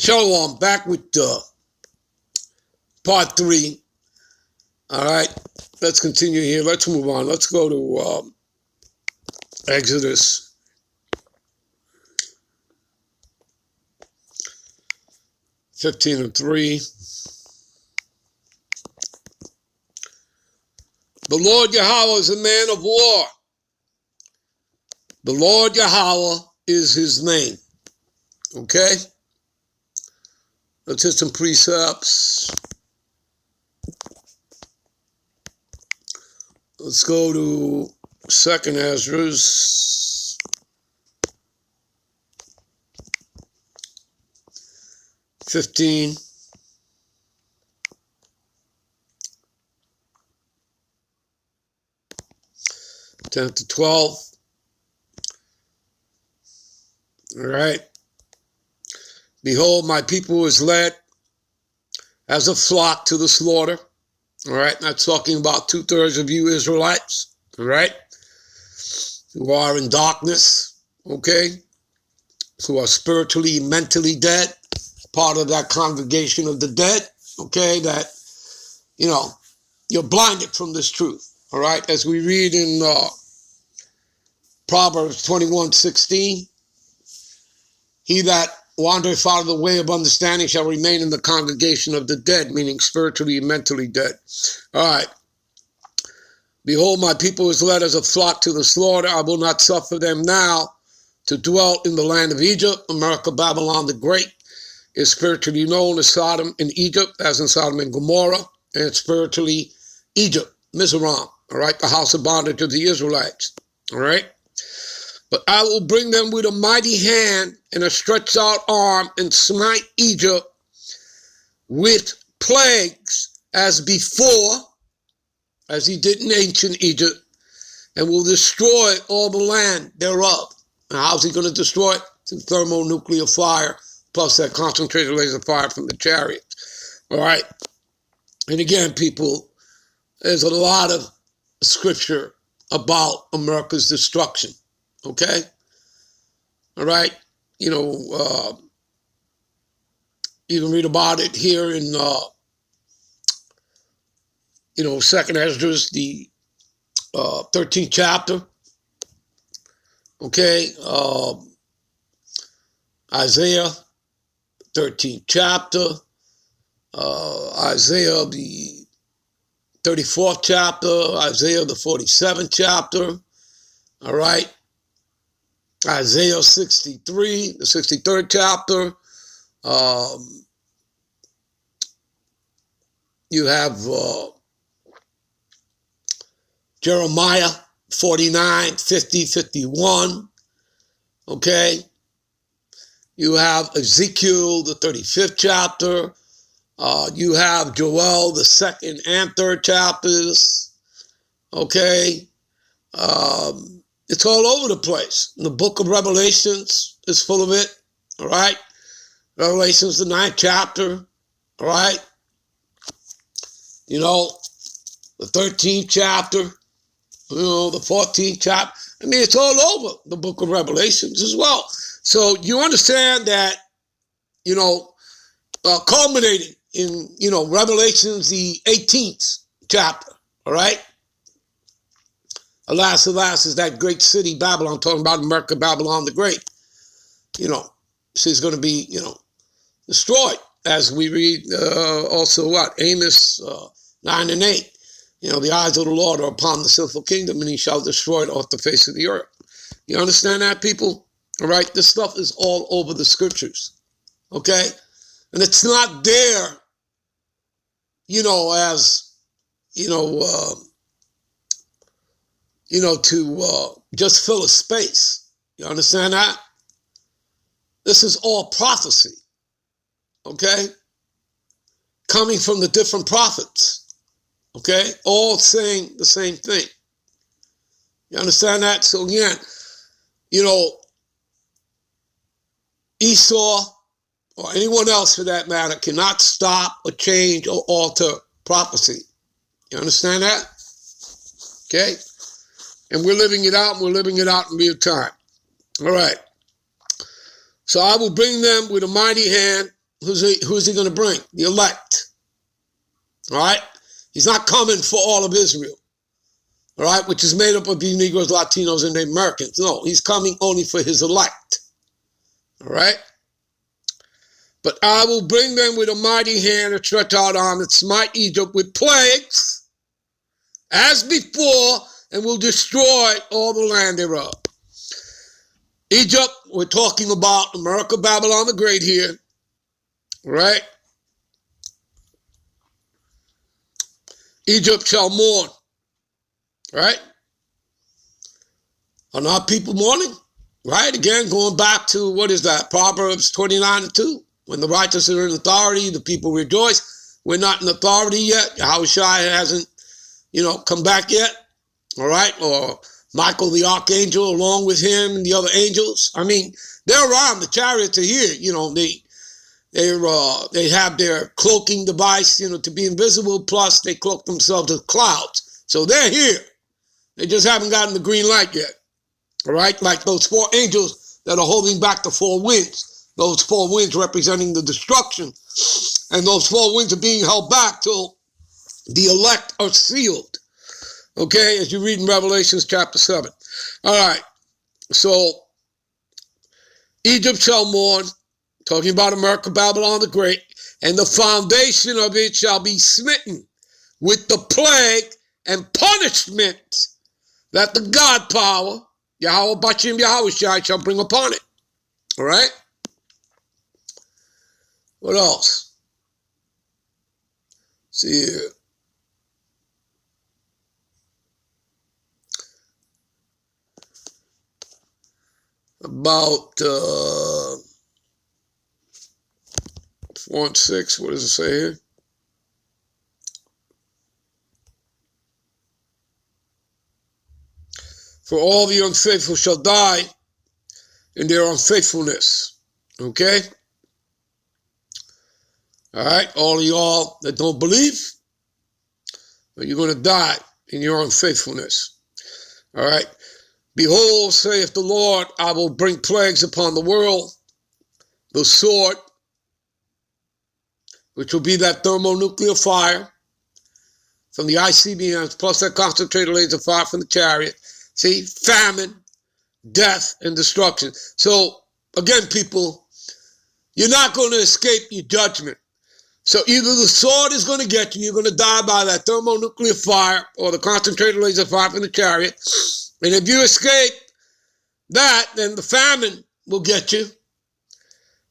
Shalom, back with part 3. All right, let's continue here. Let's move on. Let's go to Exodus 15:3. The Lord Yahweh is a man of war. The Lord Yahweh is his name. Okay? Let's hit some precepts. Let's go to 2nd Esdras 15. Ten to 12. All right. Behold, my people is led as a flock to the slaughter. All right. That's talking about 2/3 of you Israelites. All right. Who are in darkness. Okay. Who are spiritually, mentally dead. Part of that congregation of the dead. Okay. That, you're blinded from this truth. All right. As we read in Proverbs 21:16. He that wandereth out of the way of understanding shall remain in the congregation of the dead, meaning spiritually and mentally dead. All right. Behold, my people is led as a flock to the slaughter. I will not suffer them now to dwell in the land of Egypt. America, Babylon the Great is spiritually known as Sodom in Egypt, as in Sodom and Gomorrah, and spiritually Egypt, Mizraim, all right, the house of bondage of the Israelites, all right? But I will bring them with a mighty hand and a stretched out arm and smite Egypt with plagues as before, as he did in ancient Egypt, and will destroy all the land thereof. Now, how's he going to destroy it? Through thermonuclear fire, plus that concentrated laser fire from the chariots. All right. And again, people, there's a lot of scripture about America's destruction. Okay? All right? You can read about it here in, 2nd Esdras, the 13th chapter. Okay? Isaiah, 13th chapter. Isaiah, the 34th chapter. Isaiah, the 47th chapter. All right? Isaiah 63, the 63rd chapter. You have Jeremiah 49, 50, 51. Okay. You have Ezekiel, the 35th chapter. You have Joel, the 2nd and 3rd chapters. Okay. It's all over the place. The book of Revelations is full of it. All right. Revelations, the 9th chapter. All right. The 13th chapter. The 14th chapter. I mean, it's all over the book of Revelations as well. So you understand that, culminating in, Revelations, the 18th chapter. All right. Alas, is that great city, Babylon, talking about America, Babylon the Great. She's going to be, destroyed. As we read also Amos 9 and 8. The eyes of the Lord are upon the sinful kingdom, and he shall destroy it off the face of the earth. You understand that, people? All right? This stuff is all over the scriptures. Okay? And it's not there, as, to just fill a space. You understand that? This is all prophecy. Okay? Coming from the different prophets. Okay? All saying the same thing. You understand that? So again, Esau or anyone else for that matter cannot stop or change or alter prophecy. You understand that? Okay? And we're living it out, and we're living it out in real time. All right. So I will bring them with a mighty hand who's he going to bring? The elect. All right? He's not coming for all of Israel. All right? Which is made up of the Negroes, Latinos, and the Americans. No, he's coming only for his elect. All right? But I will bring them with a mighty hand, a stretched out arm, and smite Egypt with plagues as before, and will destroy all the land thereof. Egypt, we're talking about America, Babylon the Great here, right? Egypt shall mourn, right? Are not people mourning? Right? Again, going back to, what is that? Proverbs 29:2. When the righteous are in authority, the people rejoice. We're not in authority yet. Yahushua hasn't, come back yet. All right? Or Michael the archangel along with him and the other angels. I mean, they're around. The chariots are here. They have their cloaking device, to be invisible. Plus, they cloak themselves as clouds. So they're here. They just haven't gotten the green light yet. All right? Like those 4 angels that are holding back the 4 winds. Those 4 winds representing the destruction. And those 4 winds are being held back till the elect are sealed. Okay, as you read in Revelations chapter 7. All right, so Egypt shall mourn, talking about America, Babylon the Great, and the foundation of it shall be smitten with the plague and punishment that the God power, Yahweh Bashim Yahushua, shall bring upon it. All right? What else? See here. About 4 and 6, what does it say here? For all the unfaithful shall die in their unfaithfulness. Okay? All right? All of y'all that don't believe, you're going to die in your unfaithfulness. All right? Behold, saith the Lord, I will bring plagues upon the world, the sword, which will be that thermonuclear fire from the ICBMs, plus that concentrated laser fire from the chariot. See, famine, death, and destruction. So, again, people, you're not going to escape your judgment. So either the sword is going to get you, you're going to die by that thermonuclear fire or the concentrated laser fire from the chariot. And if you escape that, then the famine will get you.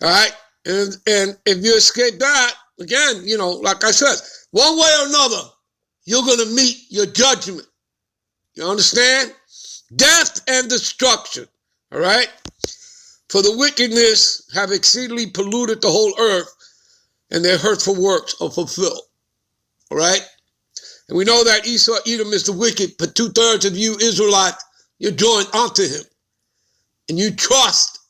All right? And if you escape that, again, like I said, one way or another, you're going to meet your judgment. You understand? Death and destruction. All right? For the wickedness have exceedingly polluted the whole earth, and their hurtful works are fulfilled. All right? And we know that Esau, Edom is the wicked, but 2/3 of you Israelites, you're joined onto him. And you trust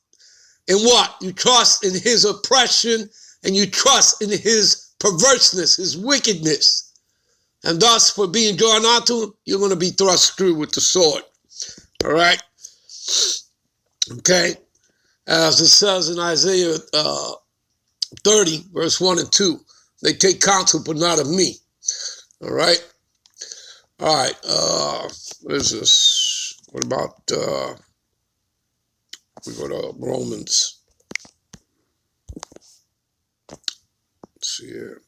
in what? You trust in his oppression, and you trust in his perverseness, his wickedness. And thus, for being joined onto him, you're going to be thrust through with the sword. All right? Okay? As it says in Isaiah 30, verse 1 and 2, they take counsel, but not of me. All right? All right. What is this? What about, we go to Romans. Let's see here.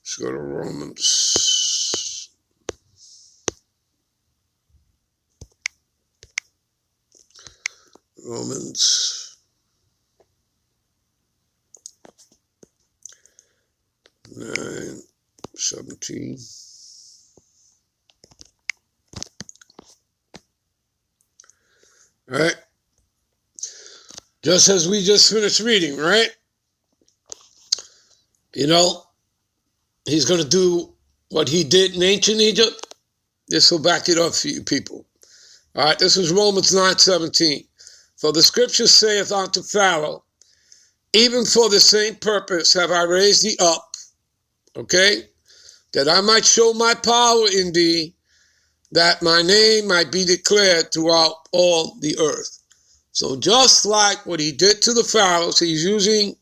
Let's go to Romans. Romans 9:17. All right? Just as we just finished reading, right? He's going to do what he did in ancient Egypt. This will back it up for you people. All right, this is Romans 9:17. For the scripture saith unto Pharaoh, even for the same purpose have I raised thee up, okay, that I might show my power in thee, that my name might be declared throughout all the earth. So just like what he did to the pharaohs, he's using,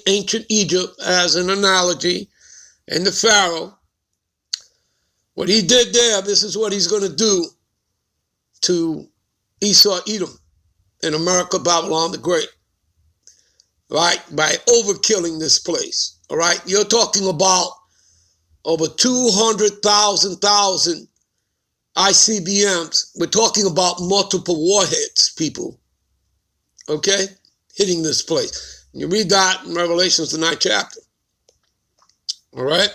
ancient Egypt as an analogy, and the Pharaoh. What he did there, this is what he's going to do to Esau, Edom, in America, Babylon the Great, right? By overkilling this place, all right? You're talking about over 200,000 ICBMs. We're talking about multiple warheads, people, okay? Hitting this place. You read that in Revelations, the 9th chapter, all right?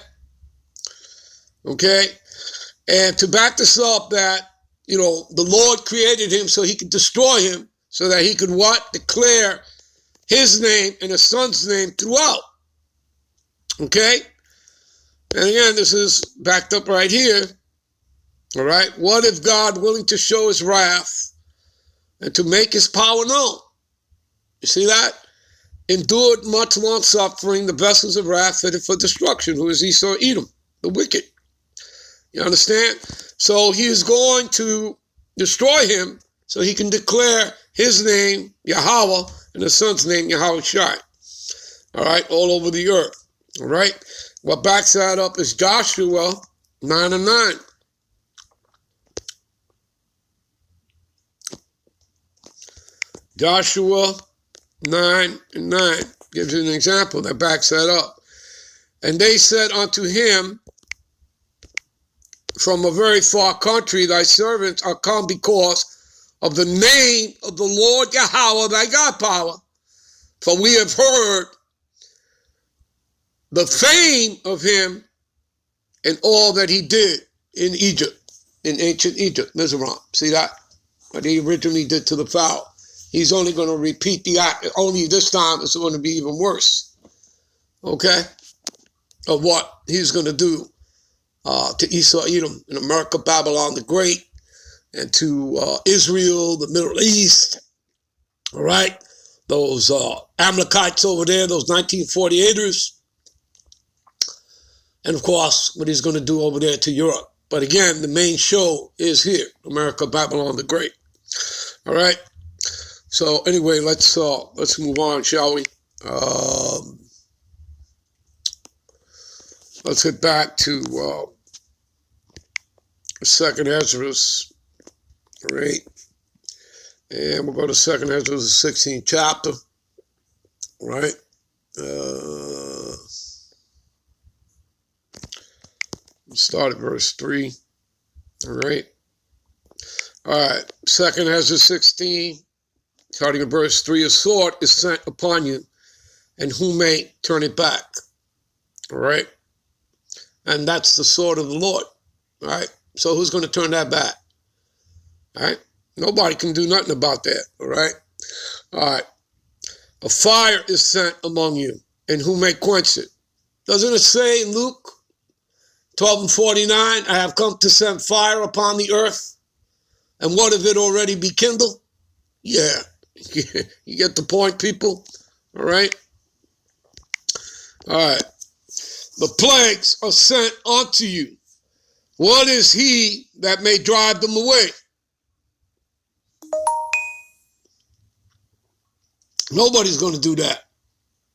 Okay? And to back this up, that, the Lord created him so he could destroy him, so that he could what? Declare his name and his son's name throughout. Okay? And again, this is backed up right here. All right? What if God, willing to show his wrath and to make his power known? You see that? Endured much long suffering, the vessels of wrath fitted for destruction, who is Esau, Edom, the wicked. You understand? So he is going to destroy him so he can declare his name, Yahweh, and his son's name, Yahweh Shai. All right, all over the earth. All right? What backs that up is Joshua 9:9. Joshua 9:9 gives you an example that backs that up. And they said unto him, from a very far country, thy servants are come because of the name of the Lord Yahweh, thy God power. For we have heard the fame of him and all that he did in Egypt, in ancient Egypt, Mizraim. See that? What he originally did to the Pharaoh. He's only going to repeat the act. Only this time it's going to be even worse. Okay? Of what he's going to do to Esau, Edom, in America, Babylon the Great, and to Israel, the Middle East, all right? Those Amalekites over there, those 1948ers, and of course, what he's going to do over there to Europe. But again, the main show is here, America, Babylon the Great, all right? So anyway, let's move on, shall we? Let's get back to 2nd Ezra, right? And we'll go to 2nd Ezra, the 16th chapter, right? Start at verse 3, all right? All right, 2nd Ezra 16, starting at verse 3, a sword is sent upon you, and who may turn it back, all right? And that's the sword of the Lord, all right? So who's going to turn that back? All right? Nobody can do nothing about that, all right? All right. A fire is sent among you, and who may quench it? Doesn't it say in Luke 12:49, I have come to send fire upon the earth, and what if it already be kindled? Yeah. You get the point, people? All right? All right. The plagues are sent unto you. What is he that may drive them away? Nobody's going to do that.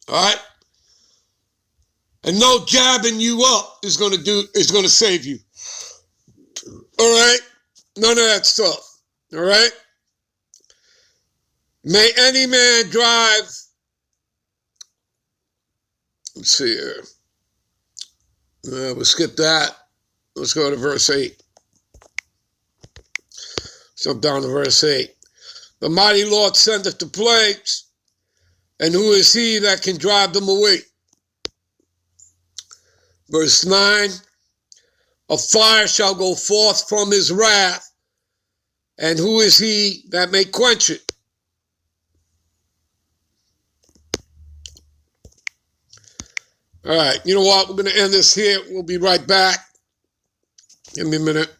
All right? And no jabbing you up is going to save you. All right? None of that stuff. All right? May any man drive. Let's see here. We'll skip that. Let's go to verse 8. Jump down to verse 8. The mighty Lord sendeth the plagues, and who is he that can drive them away? Verse 9. A fire shall go forth from his wrath, and who is he that may quench it? All right, you know what? We're going to end this here. We'll be right back. Give me a minute.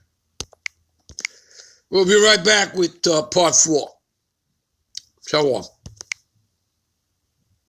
We'll be right back with part 4. Shalom.